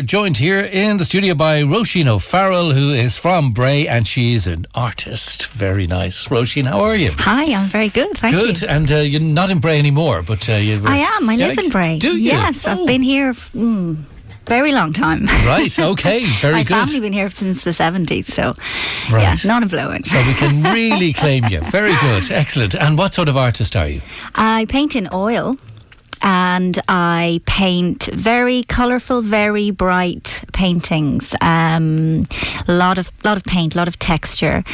Joined here in the studio by Róisín O'Farrell, who is from Bray, and she's an artist. Very nice. Róisín, how are you? Hi, I'm very good, thank you. Good, and you're not in Bray anymore, but you I am, I live in Bray. Do you? Yes, I've been here very long time. Right, okay, very good. My family been here since the 70s, so right. Yeah, not a blow-in. So we can really claim you. Very good, excellent. And what sort of artist are you? I paint in oil. And I paint very colourful, very bright paintings. A lot of paint, a lot of texture.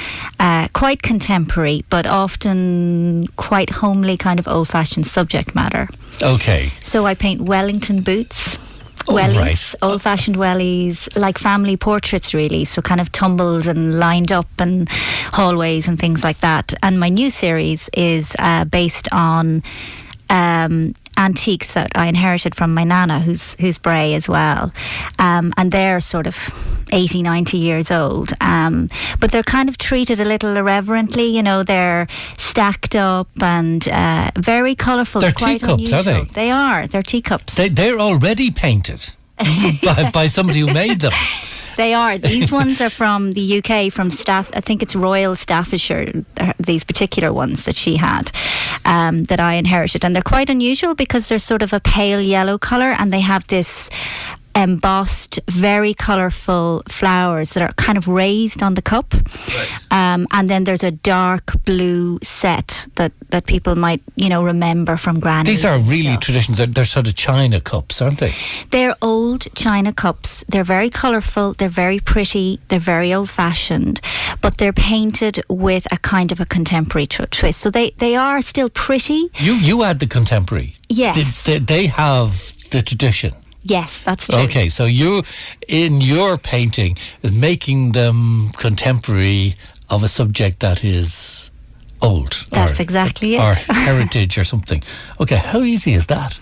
Quite contemporary, but often quite homely, kind of old-fashioned subject matter. Okay. So I paint Wellington boots. Wellies, right. Old-fashioned wellies, like family portraits really, so kind of tumbled and lined up and hallways and things like that. And my new series is based on antiques that I inherited from my nana, who's Bray as well, and they're sort of 80, 90 years old, but they're kind of treated a little irreverently, you know. They're stacked up and very colourful. They're quite teacups, unusual. are they? They are. They're teacups. They're already painted by somebody who made them. They are. These ones are from the UK, from I think it's Royal Staffordshire, these particular ones that she had, that I inherited. And they're quite unusual because they're sort of a pale yellow colour, and they have this embossed, very colourful flowers that are kind of raised on the cup. Right. And then there's a dark blue set that people might, remember from grannies. These are really traditions. They're sort of china cups, aren't they? They're old china cups. They're very colourful. They're very pretty. They're very old-fashioned. But they're painted with a kind of a contemporary twist. So they are still pretty. You add the contemporary. Yes. They have the tradition. Yes, that's true. Okay, so you, in your painting, is making them contemporary of a subject that is old. That's exactly it. Or heritage or something. Okay, how easy is that?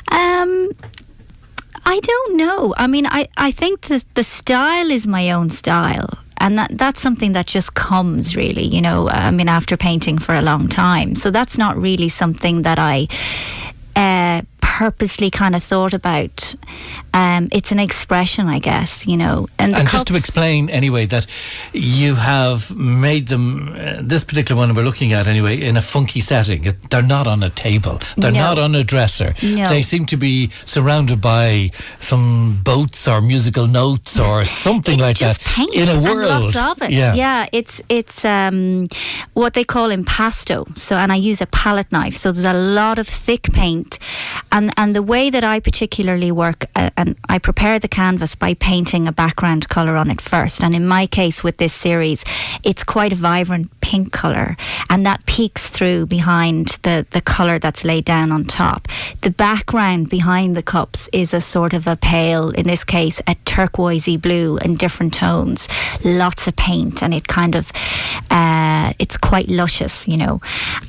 I don't know. I mean, I think the style is my own style. And that's something that just comes, really, after painting for a long time. So that's not really something that I purposely kind of thought about. It's an expression, I guess, And just to explain, anyway, that you have made them, this particular one we're looking at, anyway, in a funky setting. They're not on a table. They're not on a dresser. No. They seem to be surrounded by some boats or musical notes or something like that. Paint in a world. And lots of it. Yeah, it's what they call impasto. So, and I use a palette knife. So there's a lot of thick paint. And the way that I particularly work, and I prepare the canvas by painting a background colour on it first. And in my case with this series, it's quite a vibrant pink colour, and that peeks through behind the colour that's laid down on top. The background behind the cups is a sort of a pale, in this case, a turquoisey blue in different tones. Lots of paint, and it kind of, it's quite luscious,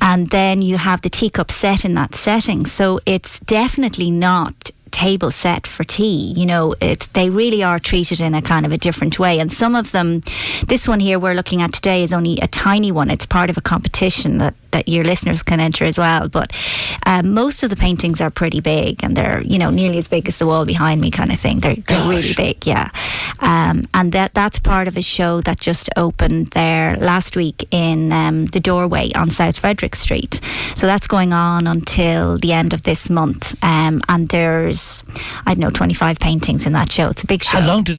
And then you have the teacup set in that setting. So it's definitely not table set for tea. They really are treated in a kind of a different way. And some of them, this one here we're looking at today is only a tiny one. It's part of a competition that your listeners can enter as well. But most of the paintings are pretty big, and they're, nearly as big as the wall behind me kind of thing. They're really big, yeah. And that's part of a show that just opened there last week in the Doorway on South Frederick Street. So that's going on until the end of this month. And there's, 25 paintings in that show. It's a big show. How long did